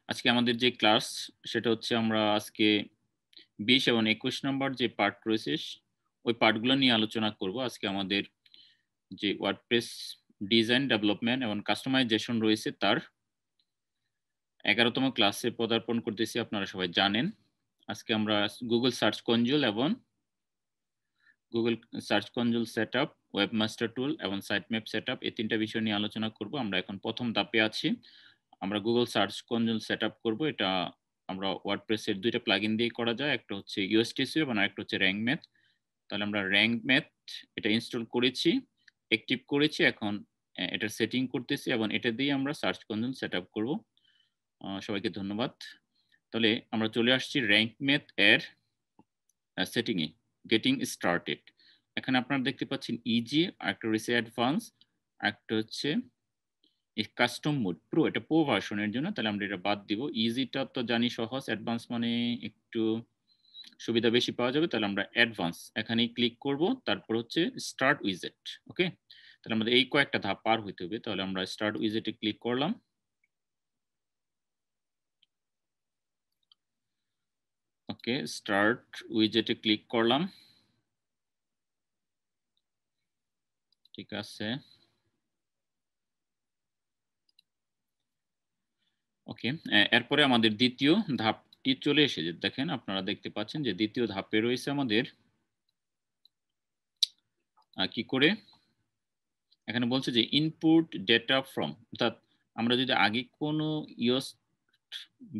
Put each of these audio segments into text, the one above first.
আজকে আমাদের যে ক্লাস সেটা হচ্ছে আমরা আজকে ২০ এবং ২১ নম্বর যে পার্ট রয়েছে ওই পার্টগুলো নিয়ে আলোচনা করব। আজকে আমাদের যে ওয়ার্ডপ্রেস ডিজাইন, ডেভেলপমেন্ট এবং কাস্টমাইজেশন রয়েছে তার ১১তম ক্লাসে পদার্পণ করতেছি, আপনারা সবাই জানেন। আজকে আমরা গুগল সার্চ কনজোল এবং গুগল সার্চ কনজোল সেটআপ, ওয়েবমাস্টার টুল এবং সাইটম্যাপ সেটআপ এই ৩টা বিষয় নিয়ে আলোচনা করব। আমরা এখন প্রথম ধাপে আছি। আমরা গুগল সার্চ কনজোল সেটআপ করব। এটা আমরা ওয়ার্ডপ্রেসের ২টা প্লাগইন দিয়ে করা যায়। একটা হচ্ছে USTSU এবং আরেকটা হচ্ছে র‍্যাঙ্ক ম্যাথ। তাহলে আমরা র‍্যাঙ্ক ম্যাথ এটা ইনস্টল করেছি, অ্যাক্টিভ করেছি। এখন এটার সেটিং করতেছি এবং এটা দিয়ে আমরা সার্চ কনজোল সেটআপ করব। সবাইকে ধন্যবাদ। তাহলে আমরা চলে আসছি র‍্যাঙ্ক ম্যাথ এর সেটিংয়ে, গেটিং স্টার্টেড। এখানে আপনারা দেখতে পাচ্ছেন ইজি, আরেকটা রয়েছে অ্যাডভান্স, আরেকটা হচ্ছে কাস্টম মোড প্রো, এটা প্রো ভার্সনের জন্য। তাহলে আমরা এটা বাদ দিব। ইজিটা তো জানি সহজ, অ্যাডভান্স মানে একটু সুবিধা বেশি পাওয়া যাবে। তাহলে আমরা অ্যাডভান্স এখানেই ক্লিক করব। তারপর হচ্ছে স্টার্ট উইজেট। ওকে, তাহলে আমাদের এই কয়েকটা ধাপ পার হইতে হবে। তাহলে আমরা স্টার্ট উইজেটে ক্লিক করলাম। ওকে, স্টার্ট উইজেটে ক্লিক করলাম। ঠিক আছে। ওকে, এরপরে আমাদের দ্বিতীয় ধাপটি চলে এসেছে। দেখেন, আপনারা দেখতে পাচ্ছেন যে দ্বিতীয় ধাপে রয়েছে আমাদের কি করে, এখানে বলছে যে ইনপুট ডেটা ফ্রম, অর্থাৎ আমরা যদি আগে কোনো ইউএস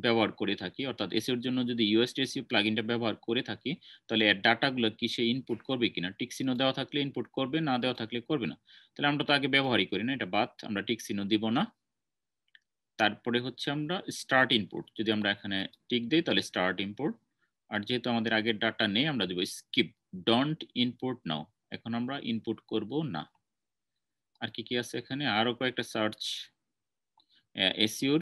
ব্যবহার করে থাকি, অর্থাৎ এসিওর জন্য যদি ইউএসটিএসইউ প্লাগইনটা ব্যবহার করে থাকি, তাহলে এর ডাটাগুলো কি সে ইনপুট করবে কিনা। টিক চিহ্ন দেওয়া থাকলে ইনপুট করবে, না দেওয়া থাকলে করবে না। তাহলে আমরা তো আগে ব্যবহারই করি না, এটা বাদ, আমরা টিক চিহ্ন দিব না। তারপরে হচ্ছে আমরা স্টার্ট ইনপুট, যদি আমরা এখানে টিক দেই তাহলে স্টার্ট ইনপুট। আর যেহেতু আমাদের আগের ডাটা নেই, আমরা দেব স্কিপ, ডোন্ট ইনপুট নাও, এখন আমরা ইনপুট করব না। আর কি কি আছে এখানে, আরো কয়েকটা সার্চ এসইওর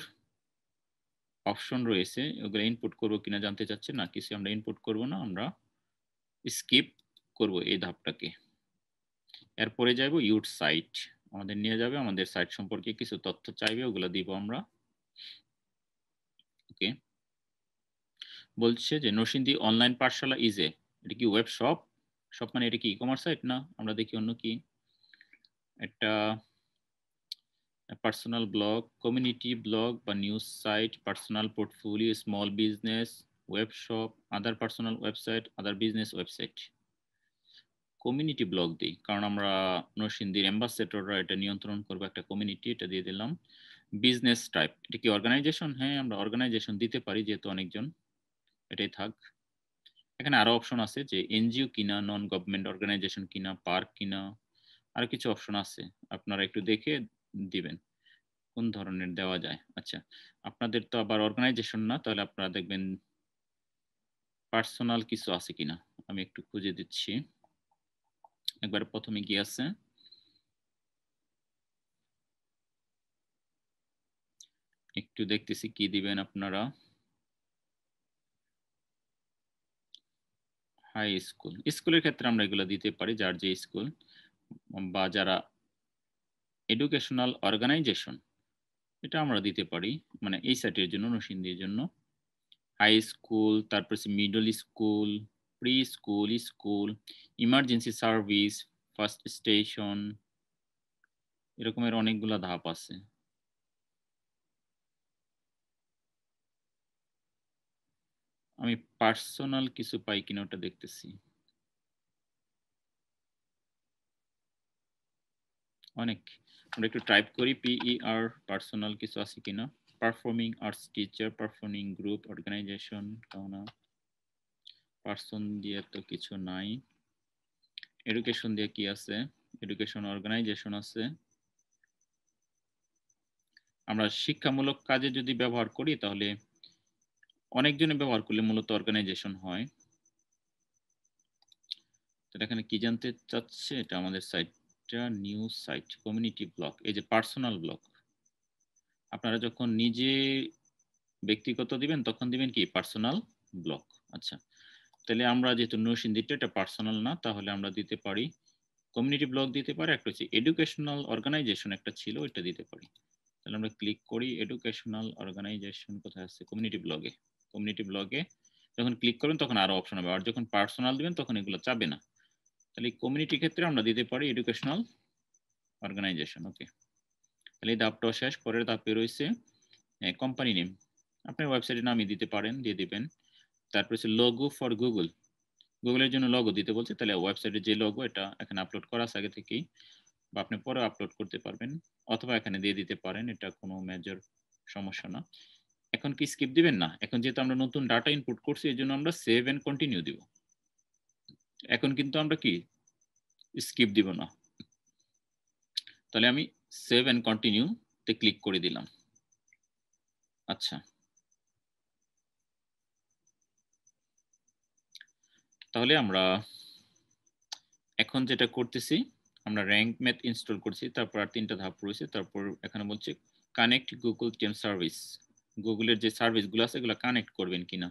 অপশন রয়েছে, ওগুলো ইনপুট করবো কিনা জানতে চাচ্ছে। না, কিছু আমরা ইনপুট করব না, আমরা স্কিপ করব এই ধাপটাকে। এরপরে যাব ইউট সাইট, আমাদের নিয়ে যাবে, আমাদের সাইট সম্পর্কে কিছু তথ্য চাইবে, ওগুলো দিব আমরা। ওকে, বলছে যে নরসিংদী অনলাইন পাঠশালা ইজে, এটা কি ওয়েব শপ? শপ মানে এটা কি ই কমার্স সাইট? না, আমরা দেখি অন্য কি একটা পার্সোনাল ব্লগ, কমিউনিটি ব্লগ বা news site, personal portfolio, small business, web shop, other personal website, other business website. Community blog দিই, কারণ আমরা নরসিংদীর অ্যাম্বাসেডররা এটা নিয়ন্ত্রণ করবো, একটা কমিউনিটি, এটা দিয়ে দিলাম। বিজনেস টাইপ, এটা কি অর্গানাইজেশন? হ্যাঁ, আমরা অর্গানাইজেশন দিতে পারি যেহেতু অনেকজন, এটাই থাক। এখানে আরো অপশন আছে যে এনজিও কিনা, নন গভর্নমেন্ট অর্গানাইজেশন কিনা, পার্ক কিনা, আরো কিছু অপশন আছে, আপনারা একটু দেখে দিবেন কোন ধরনের দেওয়া যায়। আচ্ছা, আপনাদের তো আবার অর্গানাইজেশন না, তাহলে আপনারা দেখবেন পার্সোনাল কিছু আছে কিনা। আমি একটু খুঁজে দিচ্ছি, একবার প্রথমে গিয়ে আছে, একটু দেখতেছি কি দিবেন আপনারা। হাই স্কুল, স্কুলের ক্ষেত্রে আমরা এগুলো দিতে পারি, যার যে স্কুল বা যারা এডুকেশনাল অর্গানাইজেশন, এটা আমরা দিতে পারি, মানে এই সাইটের জন্য, নরসিংদীর জন্য। হাই স্কুল, তারপর middle school, pre school, school, emergency service, first station, এরকমের অনেকগুলা ধাপ আছে। আমি পার্সোনাল কিছু পাই কিনা ওটা দেখতেছি। অনেক, আমরা একটু টাইপ করি PER, পার্সোনাল কিছু আছে কিনা। Performing arts teacher, performing group, organisation, না, পার্সন দিয়ে তো কিছু নাই। এডুকেশন দিয়ে কি আছে, এডুকেশন অর্গানাইজেশন আছে। আমরা শিক্ষামূলক কাজে যদি ব্যবহার করি তাহলে অনেকজনে ব্যবহার করলে মূলত অর্গানাইজেশন হয়। এখানে কি জানতে চাচ্ছে, এটা আমাদের সাইটটা নিউজ সাইট, কমিউনিটি ব্লগ, এই যে পার্সোনাল ব্লগ। আপনারা যখন নিজে ব্যক্তিগত দিবেন তখন দিবেন কি পার্সোনাল ব্লগ। আচ্ছা, তাহলে আমরা যেহেতু নরসিংদীটা এটা পার্সোনাল না, তাহলে আমরা দিতে পারি কমিউনিটি ব্লগ দিতে পারি। একটা হচ্ছে এডুকেশনাল অর্গানাইজেশন একটা ছিল, এটা দিতে পারি। তাহলে আমরা ক্লিক করি এডুকেশনাল অর্গানাইজেশন, কোথায় আছে, কমিউনিটি ব্লগে। কমিউনিটি ব্লগে যখন ক্লিক করবেন তখন আরো অপশন হবে, আর যখন পার্সোনাল দিবেন তখন এগুলো চাবে না। তাহলে কমিউনিটি ক্ষেত্রে আমরা দিতে পারি এডুকেশনাল অর্গানাইজেশন। ওকে, তাহলে এই ধাপটাও শেষ। পরের ধাপে রয়েছে কোম্পানি নেম, আপনার ওয়েবসাইটের নামই দিতে পারেন, দিয়ে দিবেন। তারপর হচ্ছে লোগো ফর গুগল, গুগলের জন্য লোগো দিতে বলছে, তাহলে ওয়েবসাইটের যে লোগো এটা এখানে আপলোড করা আছে আগে থেকেই, বা আপনি পরে আপলোড করতে পারবেন, অথবা এখানে দিয়ে দিতে পারেন, এটা কোনো মেজর সমস্যা না। এখন কি স্কিপ দিবেন না? এখন যেহেতু আমরা নতুন ডাটা ইনপুট করছি এই জন্য আমরা সেভ এন্ড কন্টিনিউ দিব। এখন কিন্তু আমরা কি স্কিপ দিব না। তাহলে আমি সেভ এন্ড কন্টিনিউ তে ক্লিক করে দিলাম। আচ্ছা, তাহলে আমরা এখন যেটা করতেছি, আমরা র্যাঙ্ক ম্যাথ ইনস্টল করছি, তারপর আর 3টা ধাপ রয়েছে। তারপর এখানে বলছে কানেক্ট গুগল টিম সার্ভিস, গুগলের যে সার্ভিসগুলো আছে এগুলো কানেক্ট করবেন কিনা,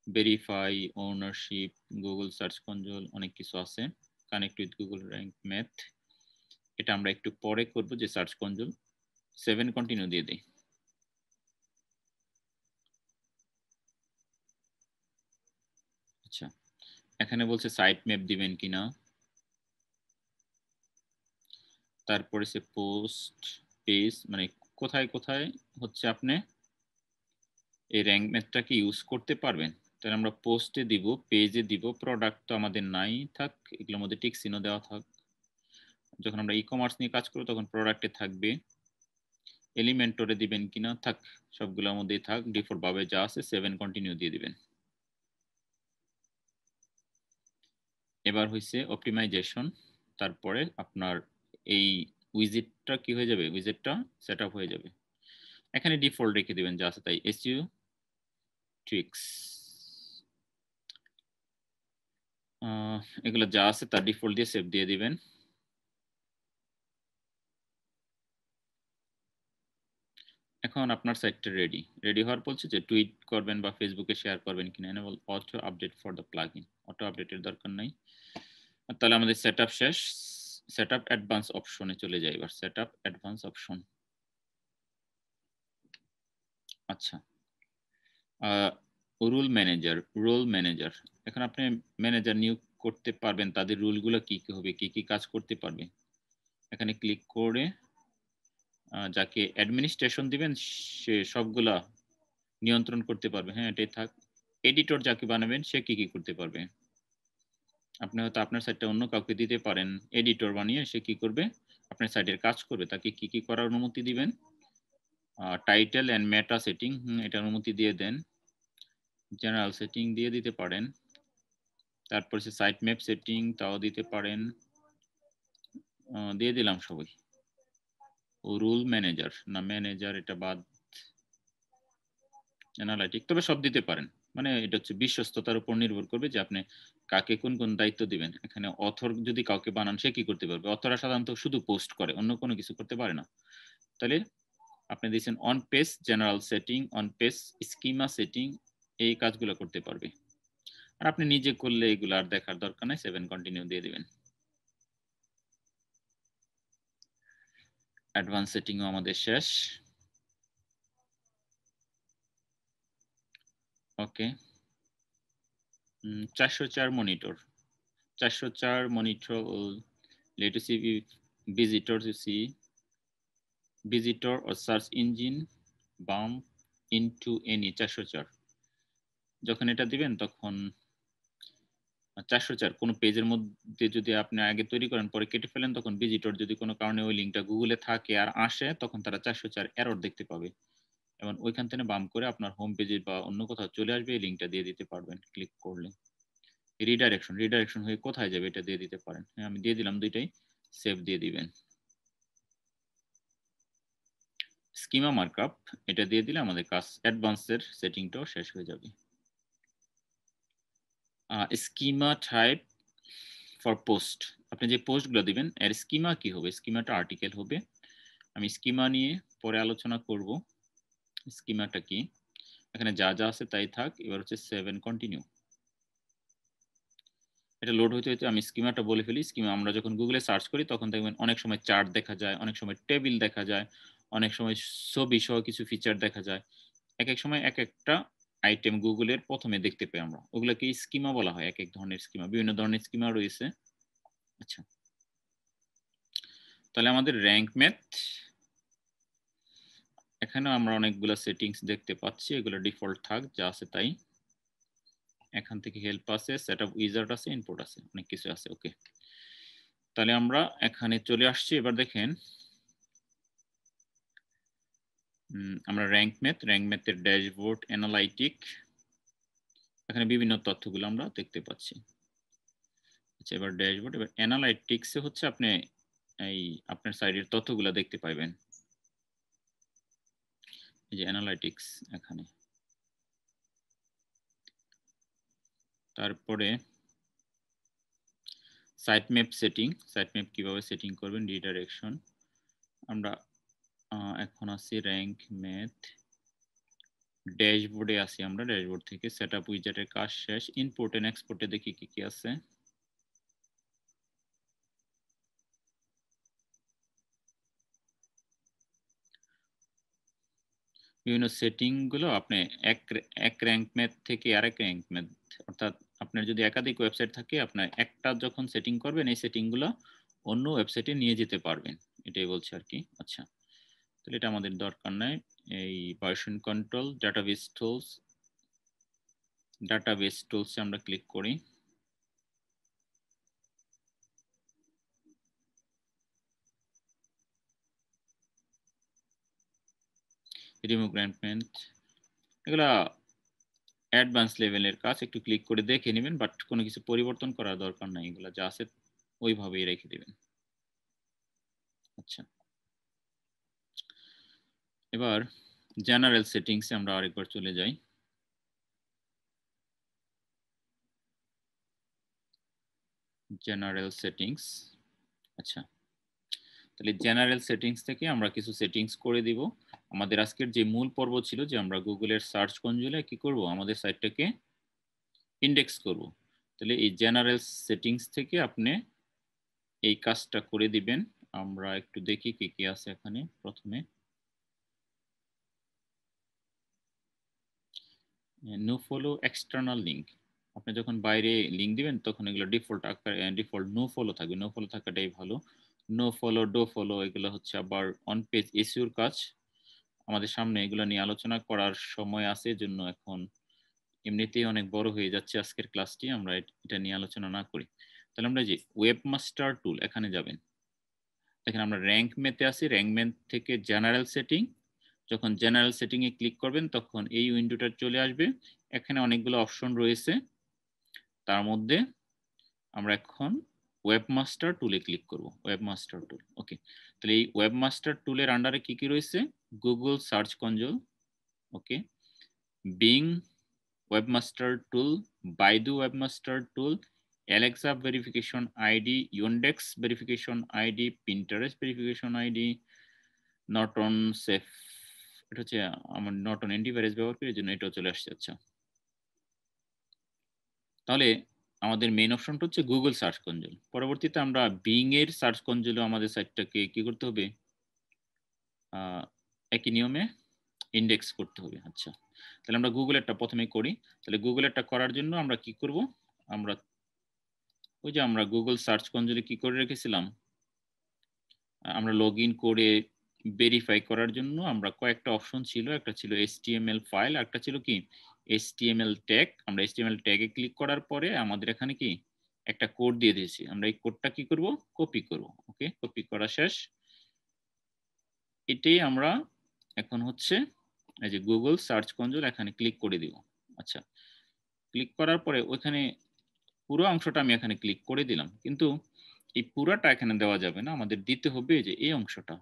verify, ownership, Google search console, অনেক কিছু আছে। Connect with Google rank math, এটা আমরা একটু পরে করব, যে সার্চ কনসোল। 7 কন্টিনিউ দিয়ে দিই। আচ্ছা, এখানে বলছে সাইট ম্যাপ দিবেন কিনা, তারপরে সে পোস্ট পেজ, মানে কোথায় কোথায় হচ্ছে আপনি এই র্যাঙ্ক ম্যাথটাকে ইউজ করতে পারবেন। তাহলে আমরা পোস্টে দিব, পেজে দিব, প্রোডাক্ট তো আমাদের নাই থাক, এগুলোর মধ্যে টিক চিহ্ন দেওয়া থাক। যখন আমরা ই কমার্স নিয়ে কাজ করব তখন প্রোডাক্টে থাকবে। এলিমেন্টরে দিবেন কিনা, থাক, সবগুলোর মধ্যেই থাক, ডিফল্ট ভাবে যা আছে 7 কন্টিনিউ দিয়ে দিবেন। এবার হইছে অপটিমাইজেশন, তারপরে আপনার এই উইজেটটা কি হয়ে যাবে, উইজেটটা সেট আপ হয়ে যাবে। এখানে ডিফল্ট রেখে দিবেন যা আছে তাই, এসইও ট্রিক্স, এগুলো যা আছে তার ডিফল্ট দিয়ে সেভ দিয়ে দিবেন। এখন আপনার সাইটটা রেডি। রেডি হওয়ার বলছে যে টুইট করবেন বা ফেসবুকে শেয়ার করবেন কিনা, enable auto update for the plugin, auto আপডেটের দরকার নাই। তাহলে আমাদের সেটআপ শেষ। সেটআপ অ্যাডভান্স অপশনে চলে যাই এবার, সেটআপ অ্যাডভান্স অপশন। আচ্ছা, রুল ম্যানেজার, রোল ম্যানেজার, এখন আপনি ম্যানেজার নিয়োগ করতে পারবেন, তাদের রুলগুলো কি কি হবে, কি কি কাজ করতে পারবে। এখানে ক্লিক করে যাকে অ্যাডমিনিস্ট্রেশন দিবেন সে সবগুলা নিয়ন্ত্রণ করতে পারবে। হ্যাঁ, এটাই থাক। এডিটর যাকে বানাবেন সে কি কি করতে পারবে, আপনি হয়তো আপনার সাইটটা অন্য কাউকে দিতে পারেন, এডিটর বানিয়ে সে কি করবে, আপনার সাইটের কাজ করবে, তাকে কি কি করার অনুমতি দিবেন। টাইটেল অ্যান্ড মেটা সেটিং, এটা অনুমতি দিয়ে দেন। জেনারেল সেটিং দিয়ে দিতে পারেন। তারপর সে সাইট ম্যাপ সেটিং, তাও দিতে পারেন। দিয়ে দিলাম সবাই। ও রুল ম্যানেজার না ম্যানেজার, এটা বাদ, অ্যানালাইটিক, তবে সব দিতে পারেন। মানে এটা হচ্ছে বিশ্বস্ততার উপর নির্ভর করবে যে আপনি কাকে কোন কোন দায়িত্ব দিবেন। এখানে অথর যদি কাউকে বানান সে কি করতে পারবে, অথরা সাধারণত শুধু পোস্ট করে, অন্য কোনো কিছু করতে পারে না। তাহলে আপনি দিয়েছেন on page general setting, on page schema setting, এই কাজগুলো করতে পারবে। আর আপনি নিজে করলে এগুলো আর দেখার দরকার নাই, 7 কন্টিনিউ দিয়ে দিবেন। অ্যাডভান্স সেটিংও আমাদের শেষ। ওকে, 404 monitor, 404 monitor will let you see visitors, you see visitor or search engine bump into any 404, যখন এটা দিবেন তখন 404 কোনো পেজের মধ্যে যদি আপনি আগে তৈরি করেন পরে কেটে ফেলেন, তখন ভিজিটর যদি কোনো কারণে ওই লিঙ্কটা গুগলে থাকে আর আসে তখন তারা 404 এরর দেখতে পাবে, এবং ওইখান থেকে বাম করে আপনার হোম পেজে বা অন্য কোথাও চলে আসবে, এই লিঙ্কটা দিয়ে দিতে পারবেন ক্লিক করলে। রিডাইরেকশন, রিডাইরেকশন হয়ে কোথায় যাবে এটা দিয়ে দিতে পারেন। হ্যাঁ, আমি দিয়ে দিলাম দুইটাই, সেভ দিয়ে দিবেন। স্কিমা মার্কআপ, এটা দিয়ে দিলে আমাদের কাজ অ্যাডভান্সের সেটিংটাও শেষ হয়ে যাবে। স্কিমা টাইপ ফর পোস্ট, আপনি যে পোস্টগুলো দিবেন এর স্কিমা কি হবে, স্কিমাটা আর্টিকেল হবে। আমি স্কিমা নিয়ে পরে আলোচনা করব, স্কিমাটা কি। এখানে যা যা আছে তাই থাক। এবার হচ্ছে 7 কন্টিনিউ। এটা লোড হইতে হইতে আমি স্কিমাটা বলে ফেলি। স্কিমা আমরা যখন গুগলে সার্চ করি তখন দেখবেন অনেক সময় চার্ট দেখা যায়, অনেক সময় টেবিল দেখা যায়, অনেক সময় ছবি সহ কিছু ফিচার দেখা যায়। একেক সময় একেকটা আইটেম গুগলের ১ম এ দেখতে পাই আমরা। ওগুলাকে স্কিমা বলা হয়। একেক ধরনের স্কিমা। বিভিন্ন ধরনের স্কিমা রয়েছে। আচ্ছা। তাহলে আমাদের র‍্যাংক ম্যাথ এখানেও আমরা অনেকগুলা সেটিংস দেখতে পাচ্ছি। এগুলো ডিফল্ট থাক, যা আছে তাই। এখান থেকে হেল্প আছে, সেটআপ উইজার্ড আছে, ইনপুট আছে, অনেক কিছু আছে। ওকে। তাহলে আমরা এখানে চলে আসছি। এবার দেখেন আমরা র‍্যাংক ম্যাথের ড্যাশবোর্ড, অ্যানালাইটিক, এখানে বিভিন্ন তথ্যগুলো আমরা দেখতে পাচ্ছি। আচ্ছা, এবার ড্যাশবোর্ড, এবার অ্যানালাইটিক্স এ হচ্ছে আপনি এই আপনার সাইডের তথ্যগুলো দেখতে পাইবেন। এই যে অ্যানালাইটিক্স এখানে। তারপরে সাইটম্যাপ সেটিং, সাইটম্যাপ কিভাবে সেটিং করবেন, রিডাইরেকশন। আমরা এখন আছি র‍্যাংক ম্যাথ ড্যাশবোর্ডে আছি। আমরা ড্যাশবোর্ড থেকে সেটআপ উইজার্ডের কাজ শেষ। ইনপুট এন্ড এক্সপোর্টে দেখি কি কি আছে। বিভিন্ন সেটিং গুলো আপনি এক র‍্যাংক ম্যাথ থেকে আরেক র‍্যাংক ম্যাথ, অর্থাৎ আপনার যদি একাধিক ওয়েবসাইট থাকে, আপনার একটা যখন সেটিং করবেন, এই সেটিং গুলো অন্য ওয়েবসাইটে নিয়ে যেতে পারবেন। এটাই বলছে আর কি। আচ্ছা, তাহলে এটা আমাদের দরকার নাই। এই ভার্সন কন্ট্রোল, ডাটাবেস টুলস আমরা ক্লিক করি। রিমুভ গ্র্যান্টমেন্ট, এগুলা অ্যাডভান্স লেভেলের কাজ, একটু ক্লিক করে দেখে নেবেন, বাট কোনো কিছু পরিবর্তন করার দরকার নাই। এগুলা যা আছে ওইভাবেই রেখে দেবেন। আচ্ছা, এবার জেনারেল সেটিংসে আমরা আরেকবার চলে যাই। General settings. আচ্ছা, তাহলে জেনারেল সেটিংস থেকে আমরা কিছু সেটিংস করে দিব। আমাদের আজকের যে মূল পর্ব ছিল যে আমরা গুগলের সার্চ কনজোলে কি করব, আমাদের সাইটটাকে ইন্ডেক্স করব। তাহলে এই জেনারেল সেটিংস থেকে আপনি এই কাজটা করে দিবেন। আমরা একটু দেখি কি কি আছে এখানে। প্রথমে নো ফলো এক্সটার্নাল লিঙ্ক, আপনি যখন বাইরে লিঙ্ক দিবেন তখন এগুলো ডিফল্ট আকার, ডিফল্ট নো ফলো থাকবে। নো ফলো থাকাটাই ভালো। নো ফলো, ডো ফলো, এগুলো হচ্ছে আবার অন পেজ এসইওর কাজ। আমাদের সামনে এগুলো নিয়ে আলোচনা করার সময় আছে, জন্য এখন এমনিতেই অনেক বড় হয়ে যাচ্ছে আজকের ক্লাসটি, আমরা এটা নিয়ে আলোচনা না করি। তাহলে আমরা যে ওয়েবমাস্টার টুল এখানে যাবেন। দেখেন আমরা র‍্যাংক ম্যাথে আছি। র‍্যাংক ম্যাথ থেকে জেনারেল সেটিং, যখন জেনারেল সেটিং এ ক্লিক করবেন তখন এই উইন্ডোটা চলে আসবে। এখানে অনেকগুলো অপশন রয়েছে, তার মধ্যে আমরা এখন ওয়েবমাস্টার টুলে ক্লিক করব। Webmaster tool, okay. তাহলে এই ওয়েবমাস্টার টুলের আন্ডারে কি কি রয়েছে, Google search console, okay, Bing webmaster tool, Baidu webmaster tool, Alexa verification ID, Yandex verification ID, Pinterest verification ID, Norton safe, এটা হচ্ছে আমার নটন অ্যান্টিভাইরাস ব্যবহার করি, এই জন্য এটাও চলে আসছে। আচ্ছা, তাহলে আমাদের মেইন অপশনটা হচ্ছে গুগল সার্চ কনজোল। পরবর্তীতে আমরা বিং এর সার্চ কনজোলে আমাদের সাইটটাকে কি করতে হবে, একই নিয়মে ইন্ডেক্স করতে হবে। আচ্ছা, তাহলে আমরা গুগলেরটা প্রথমে করি। তাহলে গুগলেরটা করার জন্য আমরা কি করব, আমরা ওই যে আমরা গুগল সার্চ কনজোলে কি করে রেখেছিলাম, আমরা লগ ইন করে ভেরিফাই করার জন্য আমরা কয়েকটা অপশন ছিল। একটা ছিল HTML ফাইল, একটা ছিল কি HTML ট্যাগ। আমরা HTML ট্যাগে ক্লিক করার পরে আমাদের এখানে কি একটা কোড দিয়ে দিয়েছি। আমরা এই কোডটা কি করব, কপি করব। ওকে, কপি করা শেষ। এটাই আমরা এখন হচ্ছে এই যে গুগল সার্চ কনজোল, এখানে ক্লিক করে দিব। আচ্ছা, ক্লিক করার পরে ওইখানে পুরো অংশটা আমি এখানে ক্লিক করে দিলাম, কিন্তু এই পুরাটা এখানে দেওয়া যাবে না। আমাদের দিতে হবে যে এই অংশটা,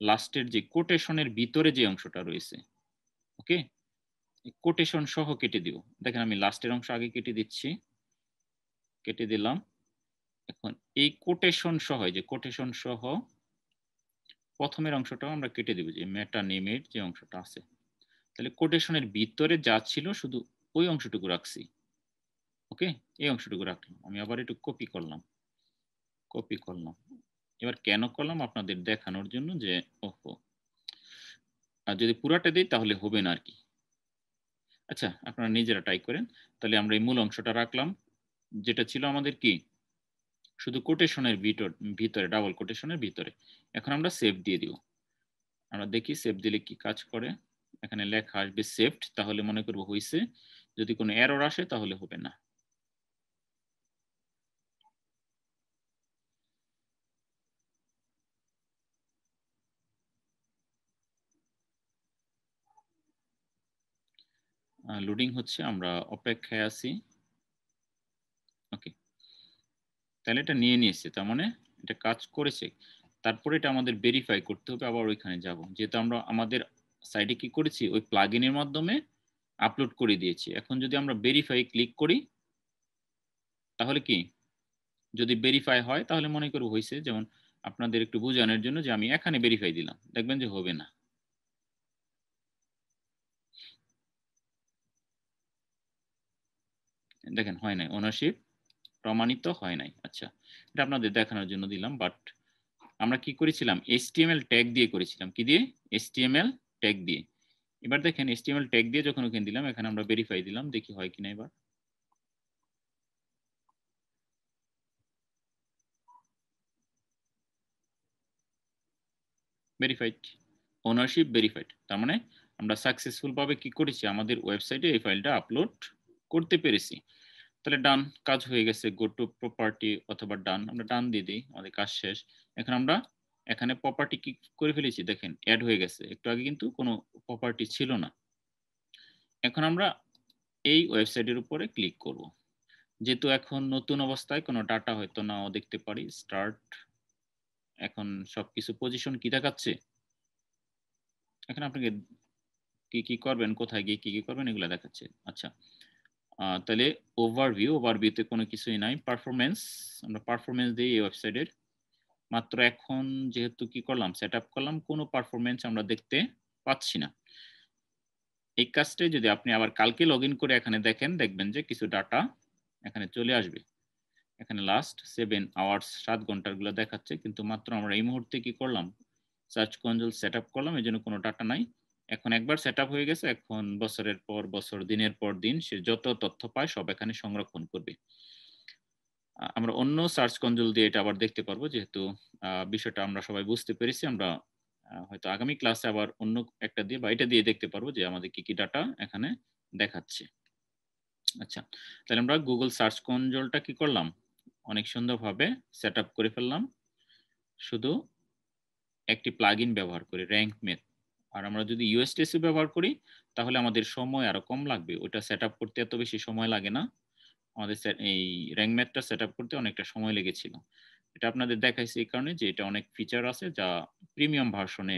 লাস্টের যে কোটেশনের ভিতরে যে অংশটা রয়েছে, ওকে, কোটেশন সহ কেটে দিব। দেখেন আমি লাস্টের অংশ আগে কেটে দিচ্ছি, কেটে দিলাম। এখন এই কোটেশন সহ, যে কোটেশন সহ প্রথমের অংশটাও আমরা কেটে দিব, যে মেটা নেমের যে অংশটা আছে। তাহলে কোটেশনের ভিতরে যা ছিল শুধু ওই অংশটুকু রাখছি। ওকে, এই অংশটুকু রাখলাম। আমি আবার একটু কপি করলাম, কপি করলাম। এবার কেন করলাম, আপনাদের দেখানোর জন্য যে ওহো, আর যদি পুরাটা দেই তাহলে হবে না আর কি। আচ্ছা, আপনারা নিজেরা ট্রাই করেন। তাহলে আমরা এই মূল অংশটা রাখলাম, যেটা ছিল আমাদের কি শুধু কোটেশনের ভিতরে, ডাবল কোটেশনের ভিতরে। এখন আমরা সেভ দিয়ে দিব। আমরা দেখি সেভ দিলে কি কাজ করে। এখানে লেখা আসবে সেভড, তাহলে মনে করব হইছে। যদি কোনো এরর আসে তাহলে হবে না। লোডিং হচ্ছে, আমরা অপেক্ষায় আছি। ওকে, তাহলে এটা নিয়ে নিয়েছে, তার মানে এটা কাজ করেছে। তারপরে এটা আমাদের ভেরিফাই করতে হবে, আবার ওইখানে যাব, যেহেতু আমরা আমাদের সাইটে কি করেছি ওই প্লাগইনের মাধ্যমে আপলোড করে দিয়েছি। এখন যদি আমরা ভেরিফাই ক্লিক করি তাহলে কি, যদি ভেরিফাই হয় তাহলে মনে করব হয়েছে। যেমন আপনাদের একটু বোঝানোর জন্য, যে আমি এখানে ভেরিফাই দিলাম, দেখবেন যে হবে না। দেখেন হয় নাই, ওনারশিপ প্রমাণিত হয় নাই। আচ্ছা, এটা আপনাদের দেখানোর জন্য দিলাম। বাট আমরা কি করেছিলাম, HTML ট্যাগ দিয়ে করেছিলাম। কি দিয়ে? HTML ট্যাগ দিয়ে। এবার দেখেন HTML ট্যাগ দিয়ে যখন ওখানে দিলাম, এখানে আমরা ভেরিফাই দিলাম, দেখি হয় কিনা। এবার ভেরিফাইড, ওনারশিপ ভেরিফাইড। তার মানে আমরা সাকসেসফুল ভাবে কি করেছি, আমাদের ওয়েবসাইটে এই ফাইলটা আপলোড করতে পেরেছি। তাহলে ডান, কাজ হয়ে গেছে। গো টু প্রপার্টি অথবা ডান, আমরা ডান দিয়ে দিই, আমাদের কাজ শেষ। এখন আমরা এখানে প্রপার্টি কি করে ফেলেছি, দেখেন অ্যাড হয়ে গেছে। একটু আগে কিন্তু কোনো প্রপার্টি ছিল না। এখন আমরা এই ওয়েবসাইটের উপরে ক্লিক করব। যেহেতু এখন নতুন অবস্থায় কোনো ডাটা হয়তো নাও দেখতে পারি। স্টার্ট, এখন সবকিছু পজিশন কি দেখাচ্ছে। এখন আপনাকে কি কি করবেন, কোথায় গিয়ে কি কি করবেন, এগুলো দেখাচ্ছে। আচ্ছা, তাহলে ওভারভিউতে কোনো কিছুই নাই। পারফরমেন্স, আমরা পারফরমেন্স দিই এই ওয়েবসাইটের। মাত্র এখন যেহেতু কি করলাম, সেট আপ করলাম, কোনো পারফরমেন্স আমরা দেখতে পাচ্ছি না। এই কাজটাই যদি আপনি আবার কালকে লগ ইন করে এখানে দেখেন, দেখবেন যে কিছু ডাটা এখানে চলে আসবে। এখানে লাস্ট 7 আওয়ার্স, 7 ঘন্টার গুলো দেখাচ্ছে, কিন্তু মাত্র আমরা এই মুহূর্তে কি করলাম, সার্চ কনসোল সেট আপ করলাম, এই জন্য কোনো ডাটা নাই। এখন একবার সেট আপ হয়ে গেছে, এখন বছরের পর বছর, দিনের পর দিন সে যত তথ্য পায় সব এখানে সংরক্ষণ করবে। আমরা অন্য সার্চ কনসোল দিয়ে এটা আবার দেখতে পারবো, যেহেতু বিষয়টা আমরা সবাই বুঝতে পেরেছি। আমরা হয়তো আগামী ক্লাসে আবার অন্য একটা দিয়ে বা এটা দিয়ে দেখতে পারবো যে আমাদের কি কি ডাটা এখানে দেখাচ্ছে। আচ্ছা, তাহলে আমরা গুগল সার্চ কনসোলটা কি করলাম, অনেক সুন্দরভাবে সেট আপ করে ফেললাম, শুধু একটি প্লাগইন ব্যবহার করে, র্যাঙ্ক ম্যাথ। আর আমরা যদি ইউএসটিসি ব্যবহার করি তাহলে আমাদের সময় আরো কম লাগবে, ওটা সেট আপ করতে এত বেশি সময় লাগে না। আমাদের এই র্যাঙ্ক ম্যাথটা সেট আপ করতে অনেকটা সময় লেগেছিল। এটা আপনাদের দেখাইছে এই কারণে যে এটা অনেক ফিচার আছে যা প্রিমিয়াম ভার্সনে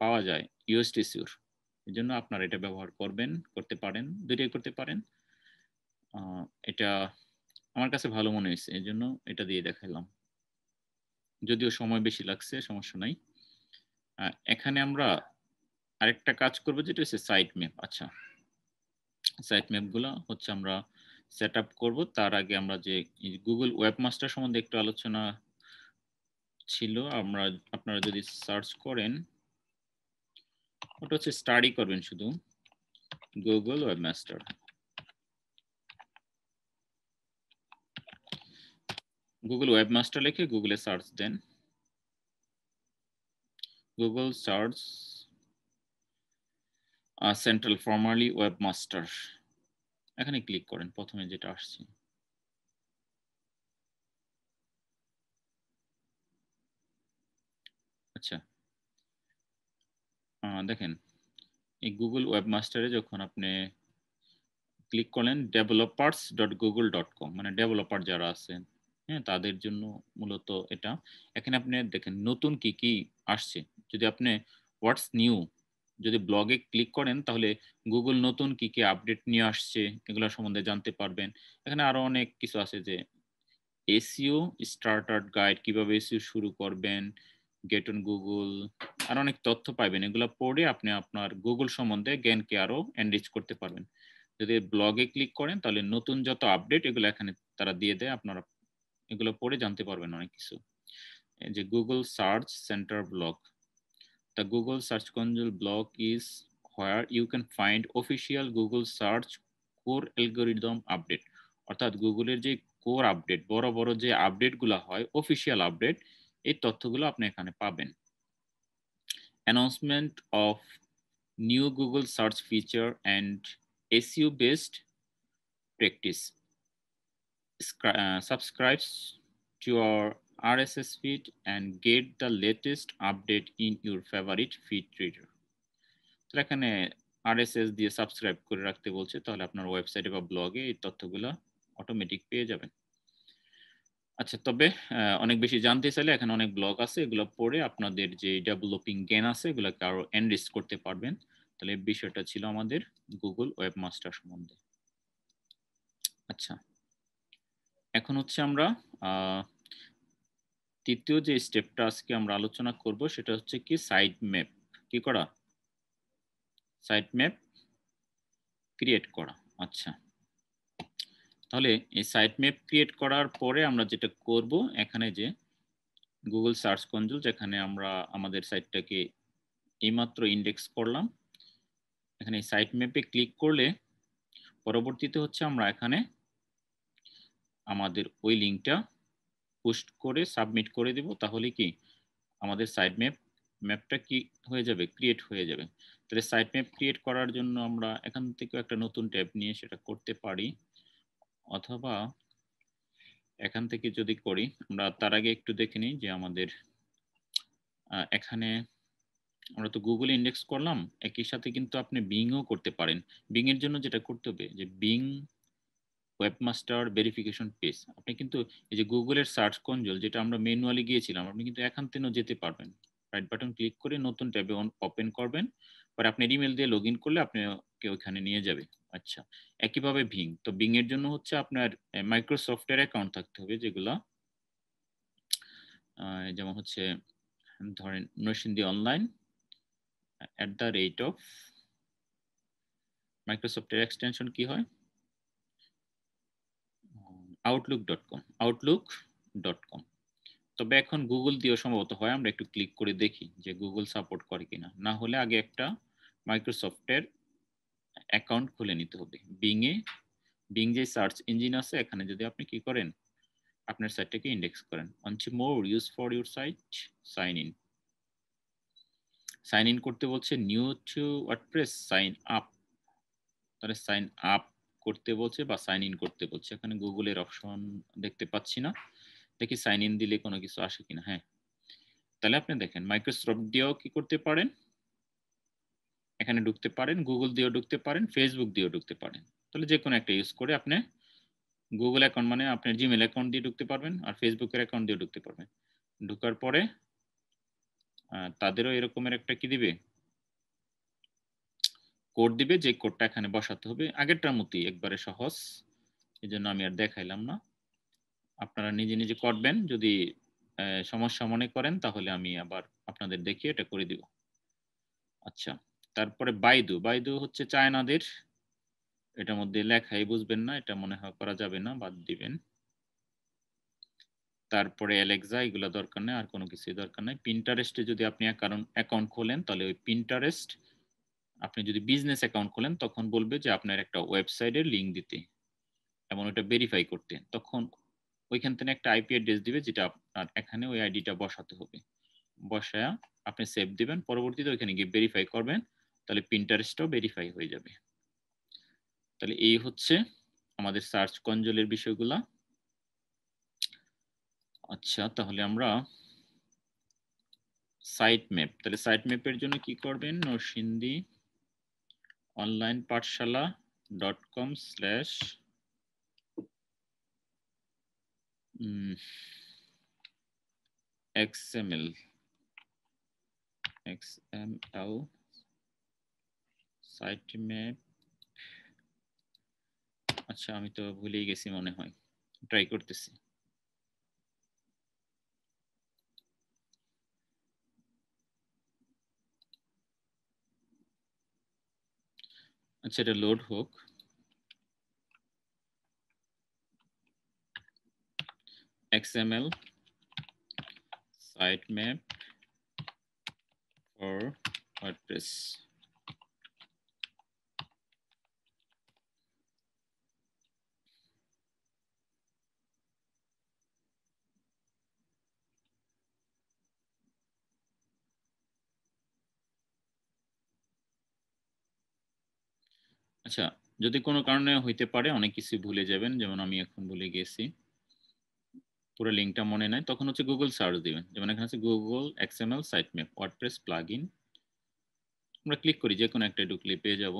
পাওয়া যায় ইউএসটিসির। এই জন্য আপনারা এটা ব্যবহার করতে পারেন, দুইটাই করতে পারেন। এটা আমার কাছে ভালো মনে হয়েছে, এই জন্য এটা দিয়ে দেখাইলাম। যদিও সময় বেশি লাগছে, সমস্যা নাই। এখানে আমরা আরেকটা কাজ করব, যেটা হচ্ছে সাইট ম্যাপ। আচ্ছা, সাইট ম্যাপগুলো হচ্ছে আমরা সেট আপ করবো। তার আগে আমরা যে গুগল ওয়েবমাস্টার সম্বন্ধে একটু আলোচনা ছিল, আপনারা যদি সার্চ করেন, ওটা হচ্ছে স্টাডি করবেন শুধু গুগল ওয়েবমাস্টার। গুগল ওয়েবমাস্টার লিখে গুগলে সার্চ দেন, Google search central formerly webmaster, এখানে ক্লিক করেন, প্রথমে যেটা আসছে। আচ্ছা, দেখেন এই গুগল ওয়েবমাস্টারে যখন আপনি ক্লিক করলেন, developers.google.com, মানে ডেভেলপার যারা আছেন, হ্যাঁ, তাদের জন্য মূলত এটা। এখানে আপনি দেখেন নতুন কি কি আসছে। যদি আপনি হোয়াটস নিউ যদি ব্লগে ক্লিক করেন, তাহলে গুগল নতুন কি কি আপডেট নিয়ে আসছে এগুলো সম্বন্ধে জানতে পারবেন। এখানে আরো অনেক কিছু আছে, যে এসইও স্টার্টার গাইড, কিভাবে এসইও শুরু করবেন, গেট অন গুগল, আর অনেক তথ্য পাইবেন। এগুলো পড়ে আপনি আপনার গুগল সম্বন্ধে জ্ঞানকে আরো এনরিচ করতে পারবেন। যদি ব্লগে ক্লিক করেন তাহলে নতুন যত আপডেট এগুলো এখানে তারা দিয়ে দেয়, আপনারা এগুলো পড়ে জানতে পারবেন অনেক কিছু। এই যে Google search centre blog, The Google Search Console blog is where you can find official Google search core algorithm update. অর্থাৎ গুগলের যে কোর আপডেট, বড় বড় যে আপডেটগুলো হয়, অফিসিয়াল আপডেট, এই তথ্যগুলো আপনি এখানে পাবেন। Announcement of new Google search feature and SEO based practice. Subscribes to our RSS feed and get the latest update in your favorite feed reader. তো এখানে RSS দিয়ে সাবস্ক্রাইব করে রাখতে বলছে, তাহলে আপনার ওয়েবসাইটে বা ব্লগে এই তথ্যগুলো অটোমেটিক পেয়ে যাবেন। আচ্ছা, তবে অনেক বেশি জানতে চাইলে এখানে অনেক ব্লগ আছে, এগুলো পড়ে আপনাদের যে ডেভেলপিং জ্ঞান আছে এগুলোকে আরো এনরিচ করতে পারবেন। তাহলে এই বিষয়টা ছিল আমাদের গুগল ওয়েবমাস্টার সম্বন্ধে। আচ্ছা, এখন হচ্ছে আমরা তৃতীয় যে স্টেপটা আজকে আমরা আলোচনা করব সেটা হচ্ছে কি সাইট ম্যাপ কি করা, সাইট ম্যাপ ক্রিয়েট করা। আচ্ছা, তাহলে এই সাইট ম্যাপ ক্রিয়েট করার পরে আমরা যেটা করব, এখানে যে গুগল সার্চ কনসোল যেখানে আমরা আমাদের সাইটটাকে এইমাত্র ইন্ডেক্স করলাম, এখানে সাইট ম্যাপে ক্লিক করলে পরবর্তীতে হচ্ছে আমরা এখানে আমাদের ওই লিঙ্কটা পোস্ট করে সাবমিট করে দেব, তাহলে কি আমাদের সাইট ম্যাপটা কি হয়ে যাবে, ক্রিয়েট হয়ে যাবে। তাহলে সাইট ম্যাপ ক্রিয়েট করার জন্য আমরা এখান থেকে একটা নতুন ট্যাব নিয়ে সেটা করতে পারি, অথবা এখান থেকে যদি করি, আমরা তার আগে একটু দেখে নিই যে আমাদের এখানে আমরা তো গুগলে ইন্ডেক্স করলাম, একই সাথে কিন্তু আপনি বিংও করতে পারেন। বিং এর জন্য যেটা করতে হবে যে বিং ওয়েবমাস্টার ভেরিফিকেশন পেজ, আপনি কিন্তু এই যে গুগলের সার্চ কনসোল যেটা আমরা ম্যানুয়ালি গিয়েছিলাম, আপনি কিন্তু এখান থেকেও যেতে পারবেন। রাইট বাটন ক্লিক করে নতুন ট্যাবে ওপেন করবেন, পরে আপনি ইমেল দিয়ে লগ ইন করলে আপনাকে ওইখানে নিয়ে যাবে। আচ্ছা, একইভাবে বিং, তো বিং এর জন্য হচ্ছে আপনার মাইক্রোসফটের অ্যাকাউন্ট থাকতে হবে, যেগুলা যেমন হচ্ছে ধরেন নরসিংদী অনলাইন @ মাইক্রোসফটের এক্সটেনশন কি হয়, outlook.com। তবে এখন গুগল দিয়েও সম্ভবত হয়, আমরা একটু ক্লিক করে দেখি যে গুগল সাপোর্ট করে কিনা। না হলে আগে একটা মাইক্রোসফটের অ্যাকাউন্ট খুলে নিতে হবে বিং যে সার্চ ইঞ্জিন আছে, এখানে যদি আপনি কি করেন আপনার সাইটটাকে ইন্ডেক্স করেন। অনচি more use for your site, sign in করতে বলছে, new to WordPress sign up, তাহলে সাইন আপ করতে বলছে বা সাইন ইন করতে বলছে। এখানে গুগলের অপশন দেখতে পাচ্ছি না, দেখি সাইন ইন দিলে কোনো কিছু আসে কিনা। হ্যাঁ, তাহলে আপনি দেখেন মাইক্রোসফট দিয়েও কি করতে পারেন, এখানে ঢুকতে পারেন, গুগল দিয়েও ঢুকতে পারেন, ফেসবুক দিয়েও ঢুকতে পারেন। তাহলে যে কোনো একটা ইউজ করে আপনি গুগল অ্যাকাউন্ট মানে আপনার জিমেল অ্যাকাউন্ট দিয়ে ঢুকতে পারবেন, আর ফেসবুকের অ্যাকাউন্ট দিয়ে ঢুকতে পারবেন। ঢুকার পরে তাদেরও এরকমের একটা কি দিবে, কোড দিবে, যে কোডটা এখানে বসাতে হবে। আগেরটার মতোই একবারে সহজ, এই জন্য আমি আর দেখাইলাম না, আপনারা নিজে নিজে করবেন। যদি সমস্যা মনে করেন তাহলে আমি আবার আপনাদের দেখিয়ে এটা করে দিব। আচ্ছা, তারপরে বাইদু হচ্ছে চায়নাদের, এটার মধ্যে লেখাই বুঝবেন না, এটা মনে হয় করা যাবে না, বাদ দিবেন। তারপরে অ্যালেক্সা, এগুলো দরকার নেই, আর কোনো কিছুই দরকার নেই। পিন্টারেস্টে যদি আপনি অ্যাকাউন্ট খোলেন, তাহলে ওই পিন্টারেস্ট আপনি যদি বিজনেস অ্যাকাউন্ট খোলেন তখন বলবে যে আপনার একটা ওয়েবসাইটের লিঙ্ক দিতে এবং ওটা ভেরিফাই করতে, তখন ওইখান থেকে একটা আইপি অ্যাড্রেস দিবে, যেটা আপনার এখানে ওই আইডিটা বসাতে হবে। বসায়া আপনি সেভ দিবেন, পরবর্তীতে ওইখানে গিয়ে ভেরিফাই করবেন, তাহলে পিন্টারেস্টটাও ভেরিফাই হয়ে যাবে। তাহলে এই হচ্ছে আমাদের সার্চ কনসোলের বিষয়গুলা। আচ্ছা, তাহলে আমরা সাইট ম্যাপ, তাহলে সাইট ম্যাপের জন্য কি করবেন, নরসিংদী অনলাইন পাঠশালা .com/ XML সাইট ম্যাপ। আচ্ছা, আমি তো ভুলেই গেছি মনে হয়, ট্রাই করতেছি। আচ্ছা, এটা লোড হোক। XML site map or WordPress. আচ্ছা, যদি কোনো কারণে হইতে পারে অনেক কিছু ভুলে যাবেন, যেমন আমি এখন ভুলে গেছি, পুরো লিঙ্কটা মনে নাই, তখন হচ্ছে গুগল সার্চ দিবেন। যেমন এখানে আছে Google XML sitemap WordPress plugin. আমরা ক্লিক করি, যে কোনো একটা ঢুকলে পেয়ে যাব।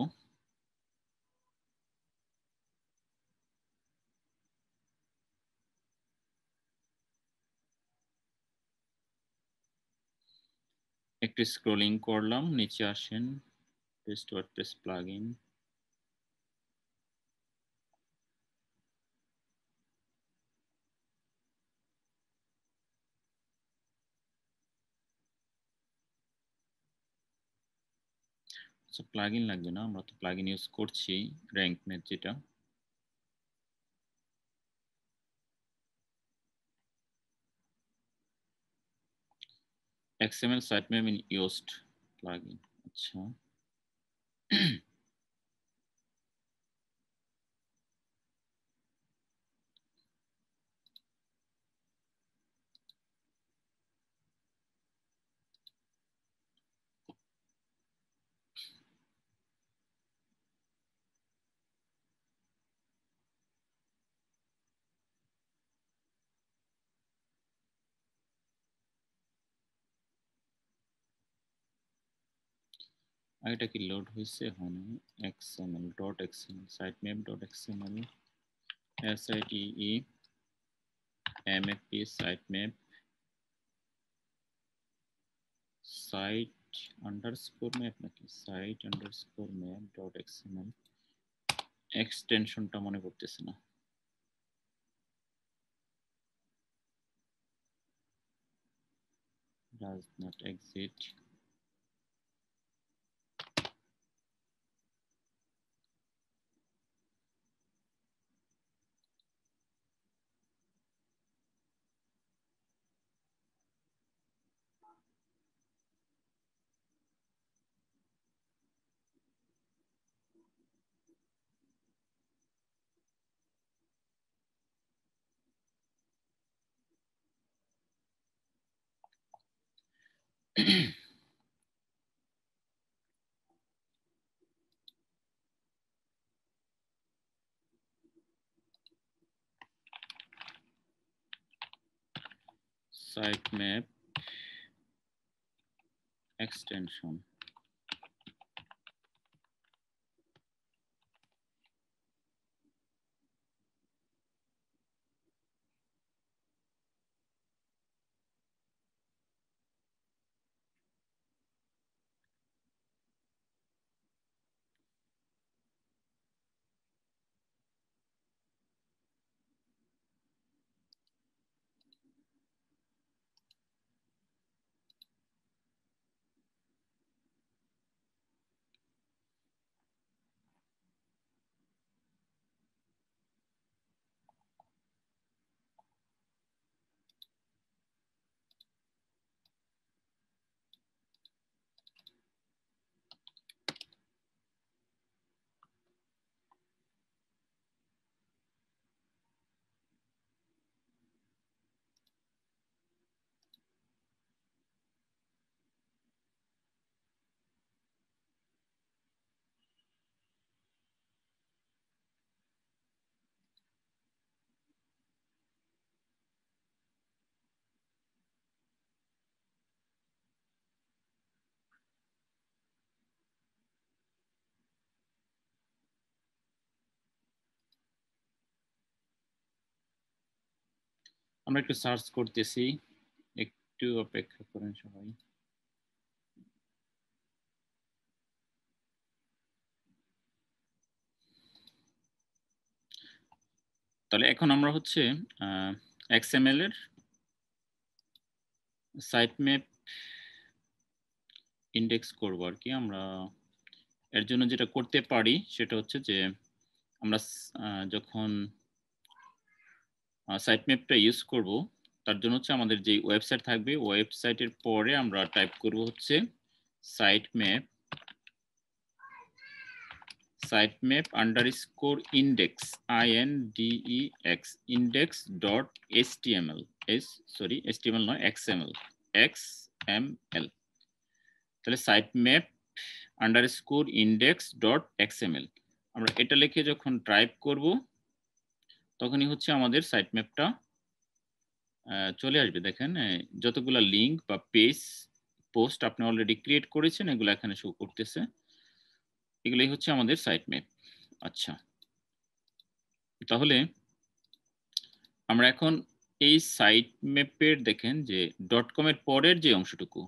একটু স্ক্রলিং করলাম, নিচে আসেন, পেস্ট ওয়ার্ডপ্রেস প্লাগইন। আচ্ছা, প্লাগইন লাগবে না, আমরা তো প্লাগইন ইউজ করছি, র্যাঙ্ক ম্যাথ যেটা। XML sitemap in Yoast plugin। আচ্ছা, এটা কি লোড হয়েছে? হনে xml.xml sitemap.xml site sitemap site_map নাকি site_map.xml এক্সটেনশনটা মনে পড়তেছে না। does not exist। sitemap extension। আমরা একটু সার্চ করতেছি, একটু অপেক্ষা করেন সবাই। তাহলে এখন আমরা হচ্ছে XML এর সাইটম্যাপ ইন্ডেক্স করব আর কি। আমরা এর জন্য যেটা করতে পারি সেটা হচ্ছে যে আমরা যখন সাইটম্যাপটা ইউজ করব, তার জন্য হচ্ছে আমাদের যে ওয়েবসাইট থাকবে, ওয়েবসাইটের পরে আমরা টাইপ করব হচ্ছে sitemap underscore index index index.html html নয় xml তাহলে sitemap underscore index.xml আমরা এটা লিখে যখন টাইপ করব তখনই হচ্ছে আমাদের সাইটম্যাপটা চলে আসবে। দেখেন যতগুলা লিংক বা পেজ পোস্ট আপনি অলরেডি ক্রিয়েট করেছেন এগুলো এখানে শো করতেছে, এগুলোই হচ্ছে আমাদের সাইটম্যাপ। আচ্ছা, তাহলে আমরা এখন এই সাইটম্যাপের দেখেন যে .com এর পরের যে অংশটুকু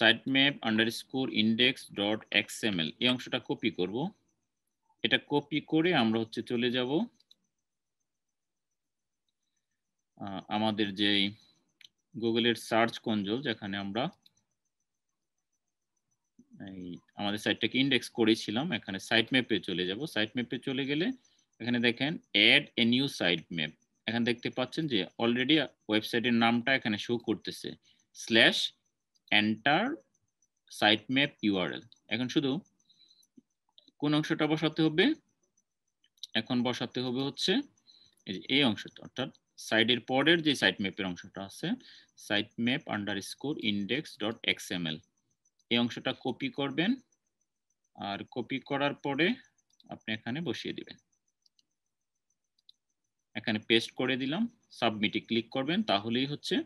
sitemap underscore index.xml এই অংশটা কপি করব। এটা কপি করে আমরা হচ্ছে চলে যাব আমাদের যে গুগলের সার্চ কনসোল যেখানে আমরা আমাদের সাইটটাকে ইন্ডেক্স করেছিলাম, এখানে সাইটম্যাপে চলে যাব। সাইটম্যাপে চলে গেলে এখানে দেখেন অ্যাড এ নিউ সাইটম্যাপ, এখানে দেখতে পাচ্ছেন যে অলরেডি ওয়েবসাইটের নামটা এখানে শো করতেছে /enter sitemap URL। এখন শুধু কোন অংশটা বসাতে হবে? এখন বসাতে হবে হচ্ছে এই অংশটা, অর্থাৎ সাইডের পরের যে সাইটম্যাপের অংশটা আছে sitemap underscore index.xml এই অংশটা কপি করবেন, আর কপি করার পরে আপনি এখানে বসিয়ে দিবেন। এখানে পেস্ট করে দিলাম, সাবমিটে ক্লিক করবেন, তাহলেই হচ্ছে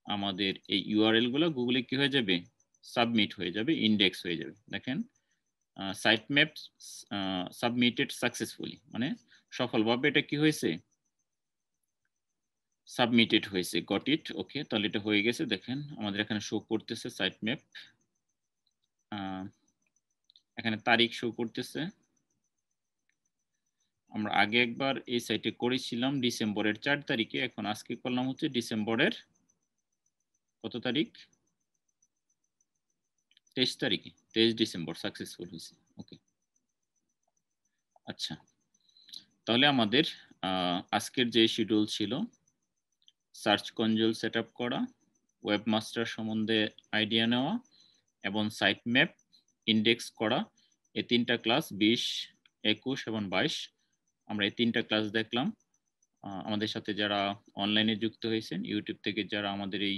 আমাদের এই ইউআরএল গুলো গুগলে কি হয়ে যাবে? সাবমিট হয়ে যাবে, ইন্ডেক্স হয়ে যাবে। দেখেন সাইটম্যাপ সাবমিটেড সাকসেসফুলি, মানে সফলভাবে এটা কি হয়েছে? সাবমিটেড হয়েছে। গট ইট, ওকে, তাহলে এটা হয়ে গেছে। দেখেন আমাদের এখানে শো করতেছে সাইটম্যাপ, এখানে তারিখ শো করতেছে। আমরা আগে একবার এই সাইটে করেছিলাম ডিসেম্বরের 4 তারিখে, এখন আজকে করলাম হচ্ছে ডিসেম্বরের কত তারিখ? 23 তারিখে, 23 ডিসেম্বর সাকসেসফুল হয়েছে। ওকে, আচ্ছা, তাহলে আমাদের আজকের যে শিডিউল ছিল সার্চ কনসোল সেটআপ করা, ওয়েবমাস্টার সম্বন্ধে আইডিয়া নেওয়া এবং সাইটম্যাপ ইন্ডেক্স করা, এই তিনটা ক্লাস 20, 21 এবং 22 আমরা এই তিনটা ক্লাস দেখলাম। আমাদের সাথে যারা অনলাইনে যুক্ত হয়েছেন, ইউটিউব থেকে যারা আমাদের এই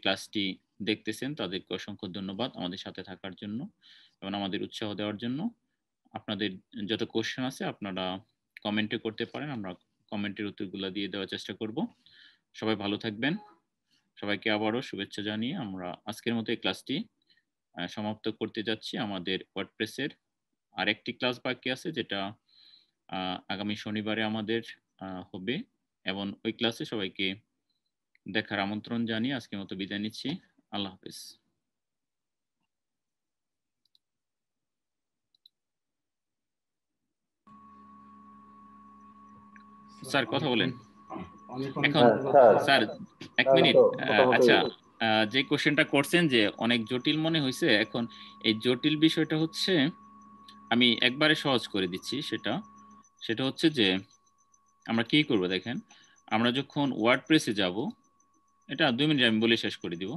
ক্লাসটি দেখতেছেন তাদেরকে অসংখ্য ধন্যবাদ আমাদের সাথে থাকার জন্য এবং আমাদের উৎসাহ দেওয়ার জন্য। আপনাদের যত কোশ্চেন আছে আপনারা কমেন্টে করতে পারেন, আমরা কমেন্টের উত্তরগুলো দিয়ে দেওয়ার চেষ্টা করব। সবাই ভালো থাকবেন। সবাইকে আবারও শুভেচ্ছা জানিয়ে আমরা আজকের মতো এই ক্লাসটি সমাপ্ত করতে যাচ্ছি। আমাদের ওয়ার্ডপ্রেসের আরেকটি ক্লাস বাকি আছে, যেটা আগামী শনিবারে আমাদের হবে, এবং ওই ক্লাসে সবাইকে দেখার আমন্ত্রণ জানিয়ে আজকের মতো বিদায় নিচ্ছি। আল্লাহ হাফেজ। স্যার কথা বলেন এখন। স্যার এক মিনিট, আচ্ছা, যে কোশ্চেনটা করছেন যে অনেক জটিল মনে হয়েছে, এখন এই জটিল বিষয়টা হচ্ছে আমি একবারে সহজ করে দিচ্ছি। সেটা হচ্ছে যে আমরা কি করব, দেখেন আমরা যখন ওয়ার্ডপ্রেসে যাব, এটা 2 মিনিট আমি বলে শেষ করে দিব।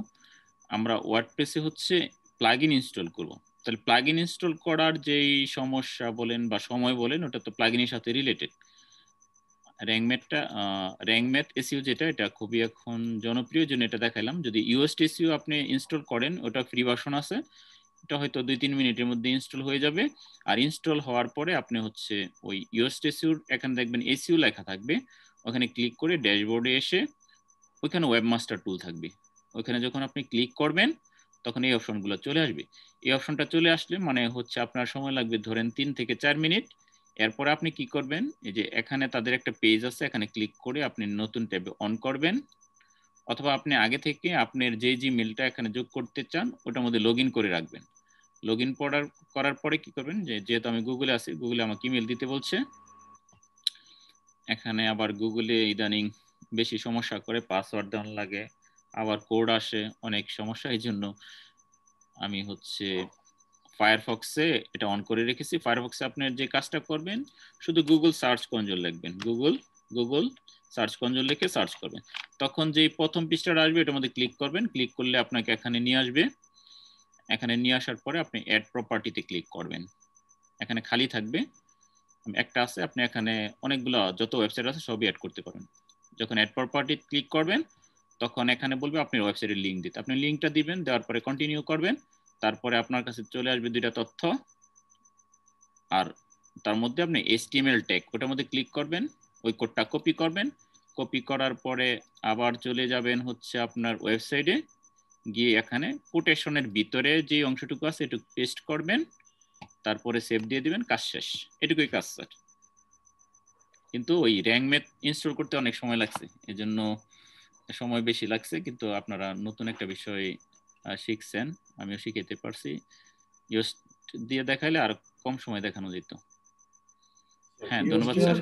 আমরা ওয়ার্ডপ্রেসে হচ্ছে প্লাগইন ইনস্টল করব। তাহলে প্লাগইন ইনস্টল করার যেই সমস্যা বলেন বা সময় বলেন, ওটা তো প্লাগইনের সাথে রিলেটেড। র্যাঙ্কম্যাথ এসইও যেটা, এটা খুবই এখন জনপ্রিয়, জন্য এটা দেখাইলাম। যদি ইউএসটি এসইও আপনি ইনস্টল করেন, ওটা ফ্রি ভার্সন আছে, এটা হয়তো 2-3 মিনিটের মধ্যে ইনস্টল হয়ে যাবে। আর ইনস্টল হওয়ার পরে আপনি হচ্ছে ওই ইউএসটি এসইওর এখানে দেখবেন এসইও লেখা থাকবে, ওখানে ক্লিক করে ড্যাশবোর্ডে এসে ওইখানে ওয়েবমাস্টার টুল থাকবে, ওইখানে যখন আপনি ক্লিক করবেন তখন এই অপশনগুলো চলে আসবে। এই অপশনটা চলে আসলে মানে হচ্ছে আপনার সময় লাগবে ধরেন 3 থেকে 4 মিনিট। এরপরে আপনি কি করবেন, এই যে এখানে তাদের একটা পেজ আছে, এখানে ক্লিক করে আপনি নতুন ট্যাবে অন করবেন, অথবা আপনি আগে থেকে আপনার যে জিমেলটা এখানে যোগ করতে চান ওটার মধ্যে লগ ইন করে রাখবেন। লগ ইন করার পরে কি করবেন, যেহেতু আমি গুগলে আছি, গুগলে আমাকে ইমেল দিতে বলছে। এখানে আবার গুগলে ইদানিং বেশি সমস্যা করে, পাসওয়ার্ড দেওয়ার লাগে, আবার কোড আসে, অনেক সমস্যা। এই জন্য আমি হচ্ছে ফায়ারফক্সে এটা অন করে রেখেছি। ফায়ারফক্সে আপনার যে কাজটা করবেন, শুধু গুগল সার্চ কনসোল লিখবেন, গুগল গুগল সার্চ কনসোল লিখে সার্চ করবেন। তখন যে প্রথম পৃষ্ঠাটা আসবে এটার মধ্যে ক্লিক করবেন। ক্লিক করলে আপনাকে এখানে নিয়ে আসবে। এখানে নিয়ে আসার পরে আপনি অ্যাড প্রপার্টিতে ক্লিক করবেন। এখানে খালি থাকবে, একটা আছে, আপনি এখানে অনেকগুলো যত ওয়েবসাইট আছে সবই অ্যাড করতে পারেন। যখন অ্যাড প্রপার্টি ক্লিক করবেন তখন এখানে বলবে আপনার ওয়েবসাইটের লিঙ্ক দিতে, আপনি লিঙ্কটা দিবেন, দেওয়ার পরে কন্টিনিউ করবেন। তারপরে আপনার কাছে চলে আসবে দুইটা তথ্য, আর তার মধ্যে আপনি HTML ট্যাগ ওটার মধ্যে ক্লিক করবেন, ওই কোডটা কপি করবেন। কপি করার পরে আবার চলে যাবেন হচ্ছে আপনার ওয়েবসাইটে, গিয়ে এখানে কোটেশনের ভিতরে যে অংশটুকু আছে এটুকু পেস্ট করবেন, তারপরে সেভ দিয়ে দিবেন, কাজ শেষ। এটুকুই কাজ স্যার। কিন্তু ওই র্যাঙ্ক ম্যাথ ইনস্টল করতে অনেক সময় লাগছে, এজন্য সময় বেশি লাগছে, কিন্তু আপনারা নতুন একটা বিষয় শিখছেন, আমিও শিখাইতে পারছি। ইউস দিয়ে দেখাইলে আর কম সময় দেখানো যেত। হ্যাঁ, ধন্যবাদ স্যার।